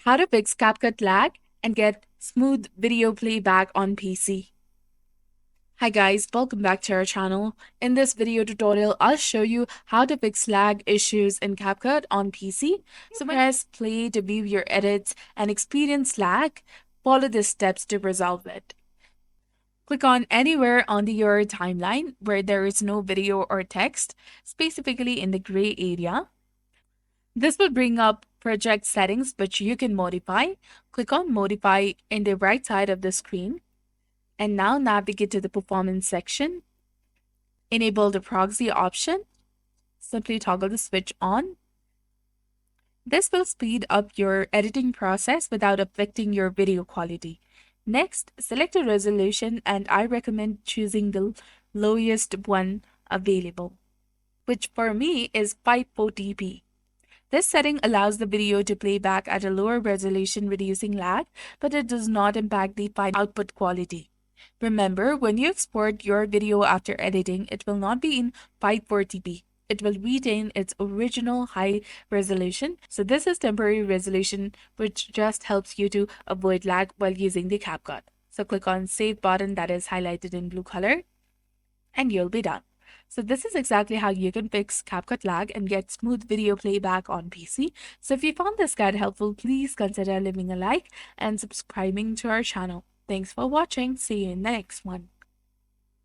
How to fix CapCut lag and get smooth video playback on PC. Hi guys, welcome back to our channel. In this video tutorial, I'll show you how to fix lag issues in CapCut on PC. So when you press play to view your edits and experience lag, follow the steps to resolve it. Click on anywhere on your timeline where there is no video or text, specifically in the gray area. This will bring up project settings, which you can modify. Click on modify in the right side of the screen. And now navigate to the performance section. Enable the proxy option. Simply toggle the switch on. This will speed up your editing process without affecting your video quality. Next, select a resolution, and I recommend choosing the lowest one available, which for me is 540p. This setting allows the video to play back at a lower resolution, reducing lag, but it does not impact the final output quality. Remember, when you export your video after editing, it will not be in 540p. It will retain its original high resolution. So this is temporary resolution, which just helps you to avoid lag while using the CapCut. So click on Save button that is highlighted in blue color, and you'll be done. So this is exactly how you can fix CapCut lag and get smooth video playback on PC. So if you found this guide helpful, please consider leaving a like and subscribing to our channel. Thanks for watching. See you in the next one.